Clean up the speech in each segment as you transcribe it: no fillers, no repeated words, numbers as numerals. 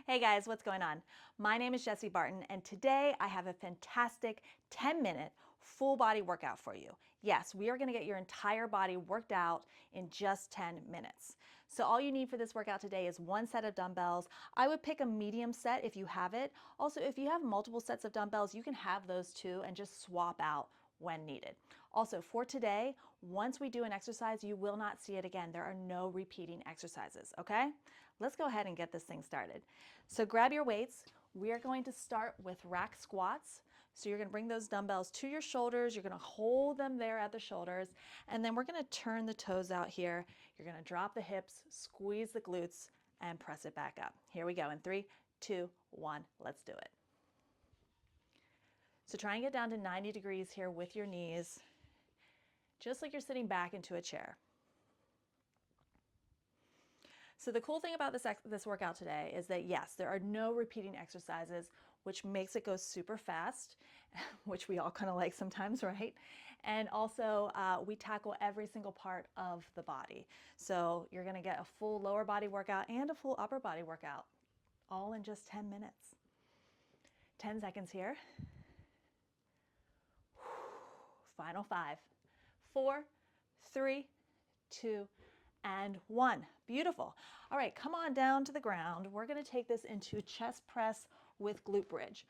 Hey guys, what's going on? My name is Jessie Barton, and today I have a fantastic 10-minute full body workout for you. Yes, we are going to get your entire body worked out in just 10 minutes. So all you need for this workout today is one set of dumbbells. I would pick a medium set if you have it. Also, if you have multiple sets of dumbbells, you can have those too and just swap out when needed. Also, for today, once we do an exercise, you will not see it again. There are no repeating exercises, okay? Let's go ahead and get this thing started. So grab your weights. We are going to start with rack squats. So you're going to bring those dumbbells to your shoulders. You're going to hold them there at the shoulders. And then we're going to turn the toes out here. You're going to drop the hips, squeeze the glutes, and press it back up. Here we go in 3, 2, 1. Let's do it. So try and get down to 90 degrees here with your knees, just like you're sitting back into a chair. So the cool thing about this workout today is that yes, there are no repeating exercises, which makes it go super fast, which we all kind of like sometimes, right? And also we tackle every single part of the body. So you're gonna get a full lower body workout and a full upper body workout, all in just 10 minutes. 10 seconds here. Final 5, 4, 3, 2, and 1. Beautiful. All right, come on down to the ground. We're going to take this into chest press with glute bridge.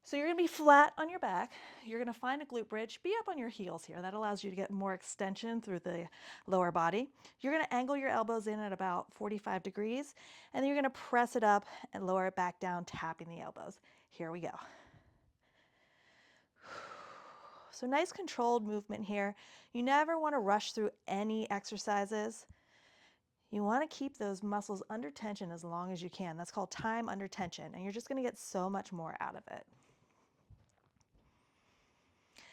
So you're going to be flat on your back. You're going to find a glute bridge. Be up on your heels here. That allows you to get more extension through the lower body. You're going to angle your elbows in at about 45 degrees, and then you're going to press it up and lower it back down, tapping the elbows. Here we go. So nice controlled movement here. You never want to rush through any exercises. You want to keep those muscles under tension as long as you can. That's called time under tension, and you're just going to get so much more out of it.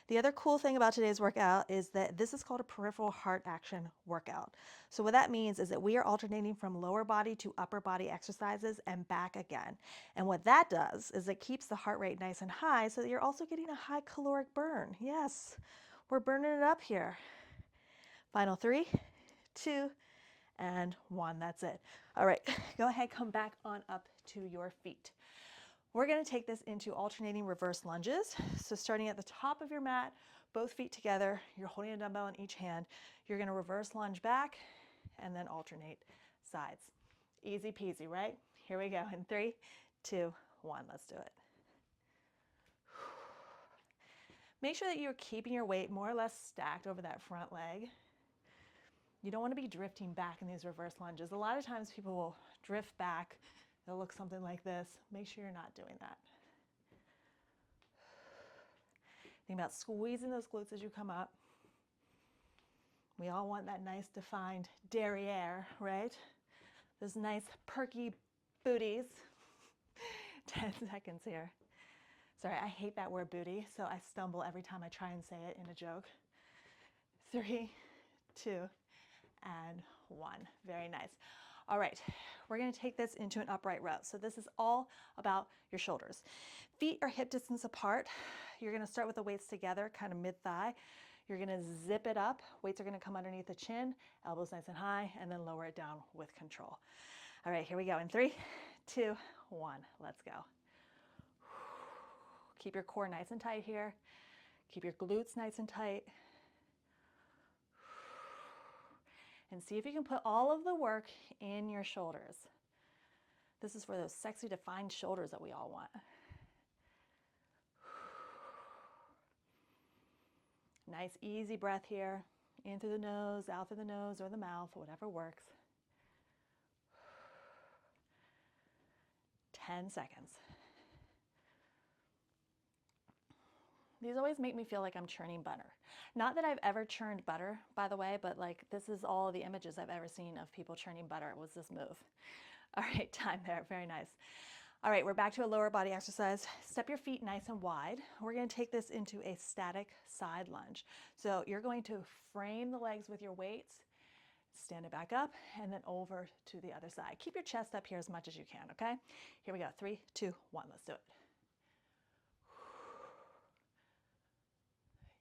The other cool thing about today's workout is that this is called a peripheral heart action workout. So what that means is that we are alternating from lower body to upper body exercises and back again. And what that does is it keeps the heart rate nice and high so that you're also getting a high caloric burn. Yes, we're burning it up here. Final 3, 2, and 1. That's it. All right, go ahead, come back on up to your feet. We're going to take this into alternating reverse lunges. So starting at the top of your mat, both feet together, you're holding a dumbbell in each hand. You're going to reverse lunge back and then alternate sides. Easy peasy, right? Here we go in 3, 2, 1. Let's do it. Make sure that you're keeping your weight more or less stacked over that front leg. You don't want to be drifting back in these reverse lunges. A lot of times people will drift back. They'll look something like this. Make sure you're not doing that. Think about squeezing those glutes as you come up. We all want that nice defined derriere, right? Those nice perky booties. 10 seconds here. Sorry, I hate that word booty, so I stumble every time I try and say it in a joke. 3, 2, and 1. Very nice. All right, we're going to take this into an upright row. So this is all about your shoulders. Feet are hip distance apart. You're going to start with the weights together, kind of mid-thigh. You're going to zip it up. Weights are going to come underneath the chin, elbows nice and high, and then lower it down with control. All right, here we go in 3, 2, 1. Let's go. Keep your core nice and tight here. Keep your glutes nice and tight. And see if you can put all of the work in your shoulders. This is for those sexy defined shoulders that we all want. Nice easy breath here. In through the nose, out through the nose or the mouth, whatever works. 10 seconds. These always make me feel like I'm churning butter. Not that I've ever churned butter, by the way, but like this is all the images I've ever seen of people churning butter was this move. All right, time there, very nice. All right, we're back to a lower body exercise. Step your feet nice and wide. We're gonna take this into a static side lunge. So you're going to frame the legs with your weights, stand it back up, and then over to the other side. Keep your chest up here as much as you can, okay? Here we go, 3, 2, 1, let's do it.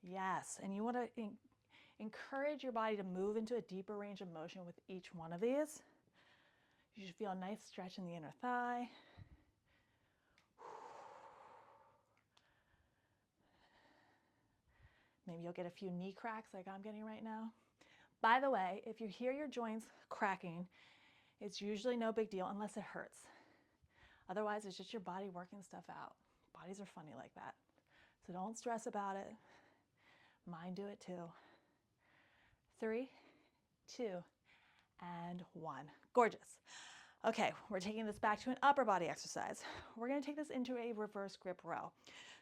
Yes, and you want to encourage your body to move into a deeper range of motion with each one of these. You should feel a nice stretch in the inner thigh. Maybe you'll get a few knee cracks like I'm getting right now. By the way, if you hear your joints cracking, it's usually no big deal unless it hurts. Otherwise, it's just your body working stuff out. Bodies are funny like that. So don't stress about it. Mine do it too. 3, 2, and 1. Gorgeous. Okay, we're taking this back to an upper body exercise. We're going to take this into a reverse grip row.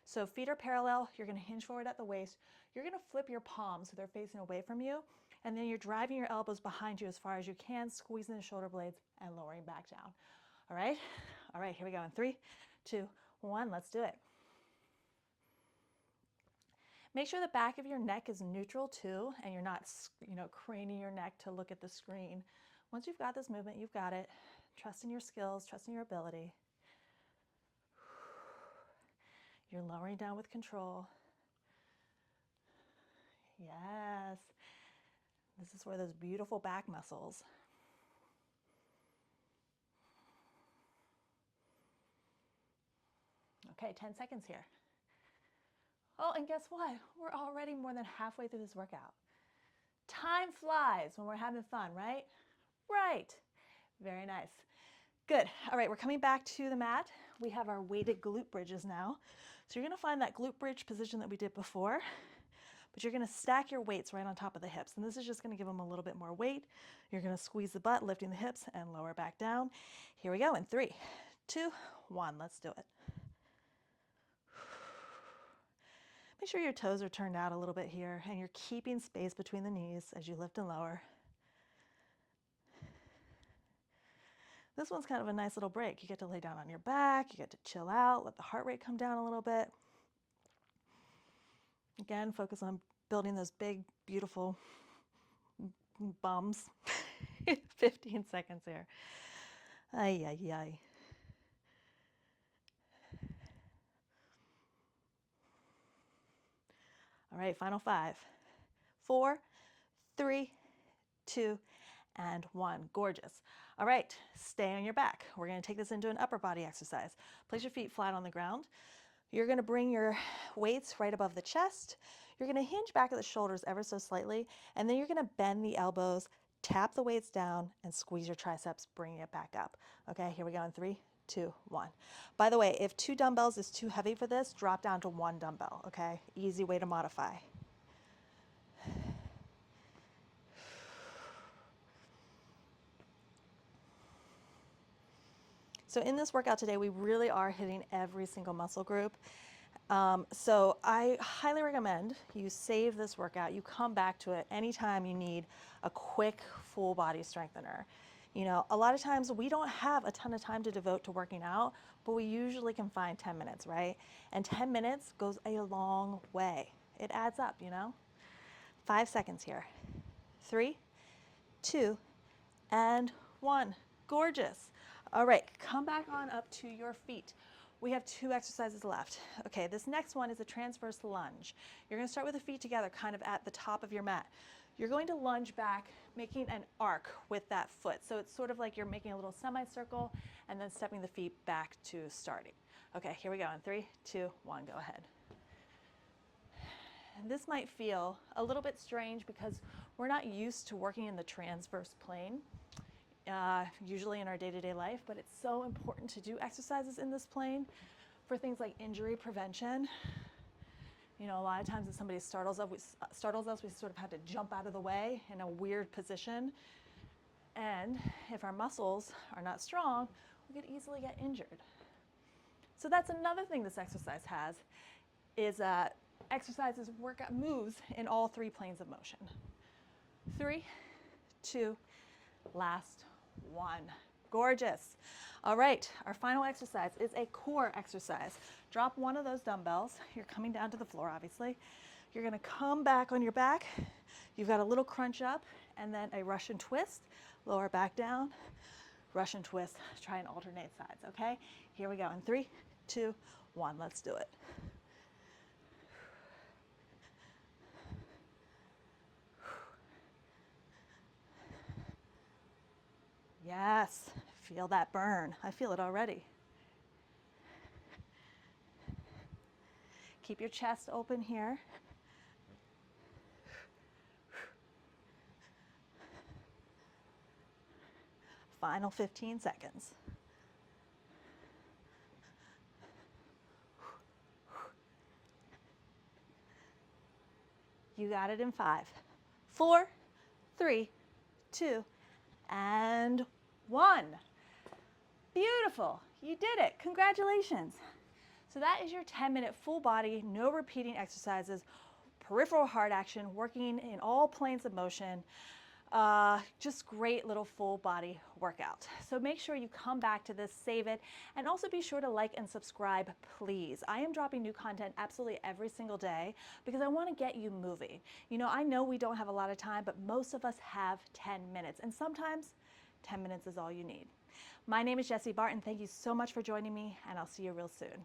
So feet are parallel. You're going to hinge forward at the waist. You're going to flip your palms so they're facing away from you. And then you're driving your elbows behind you as far as you can, squeezing the shoulder blades and lowering back down. All right? All right, here we go. In 3, 2, 1, let's do it. Make sure the back of your neck is neutral too, and you're not, craning your neck to look at the screen. Once you've got this movement, you've got it. Trust in your skills, trust in your ability. You're lowering down with control. Yes. This is where those beautiful back muscles. Okay, 10 seconds here. Oh, and guess what? We're already more than halfway through this workout. Time flies when we're having fun, right? Right. Very nice. Good. All right, we're coming back to the mat. We have our weighted glute bridges now. So you're going to find that glute bridge position that we did before, but you're going to stack your weights right on top of the hips. And this is just going to give them a little bit more weight. You're going to squeeze the butt, lifting the hips, and lower back down. Here we go in 3, 2, 1. Let's do it. Make sure your toes are turned out a little bit here, and you're keeping space between the knees as you lift and lower. This one's kind of a nice little break. You get to lay down on your back, you get to chill out, let the heart rate come down a little bit. Again, focus on building those big, beautiful bums. 15 seconds here. Ay, ay, ay. All right, final 5, 4, 3, 2, and 1. Gorgeous. All right, stay on your back. We're going to take this into an upper body exercise. Place your feet flat on the ground. You're going to bring your weights right above the chest. You're going to hinge back at the shoulders ever so slightly, and then you're going to bend the elbows, tap the weights down, and squeeze your triceps, bringing it back up. Okay, here we go in 3, 2, 1. By the way, if 2 dumbbells is too heavy for this, drop down to 1 dumbbell, okay? Easy way to modify. So in this workout today, we really are hitting every single muscle group. So I highly recommend you save this workout. You come back to it anytime you need a quick full body strengthener. You know, a lot of times we don't have a ton of time to devote to working out, but we usually can find 10 minutes, right? And 10 minutes goes a long way. It adds up, you know? 5 seconds here. 3, 2, and 1. Gorgeous. All right, come back on up to your feet. We have 2 exercises left. Okay, this next one is a transverse lunge. You're going to start with the feet together, kind of at the top of your mat. You're going to lunge back, making an arc with that foot. So it's sort of like you're making a little semicircle and then stepping the feet back to starting. Okay, here we go in 3, 2, 1, go ahead. And this might feel a little bit strange because we're not used to working in the transverse plane. Usually in our day-to-day life, but it's so important to do exercises in this plane for things like injury prevention. You know, a lot of times if somebody startles us, we sort of have to jump out of the way in a weird position. And if our muscles are not strong, we could easily get injured. So that's another thing this exercise has, is exercises, workout moves in all 3 planes of motion. 3, 2, last 1. Gorgeous. All right, our final exercise is a core exercise. Drop one of those dumbbells. You're coming down to the floor, obviously. You're going to come back on your back. You've got a little crunch up and then a Russian twist. Lower back down, Russian twist. Try and alternate sides, okay? Here we go in 3, 2, 1. Let's do it. Yes, feel that burn. I feel it already. Keep your chest open here. Final 15 seconds. You got it in 5, 4, 3, 2, and 1. Beautiful. You did it. Congratulations. So that is your 10-minute full body, no repeating exercises, peripheral heart action, working in all planes of motion. Just great little full body workout. So make sure you come back to this, save it, and also be sure to like and subscribe, please. I am dropping new content absolutely every single day because I want to get you moving. You know, I know we don't have a lot of time, but most of us have 10 minutes, and sometimes 10 minutes is all you need. My name is Jessie Barton. Thank you so much for joining me, and I'll see you real soon.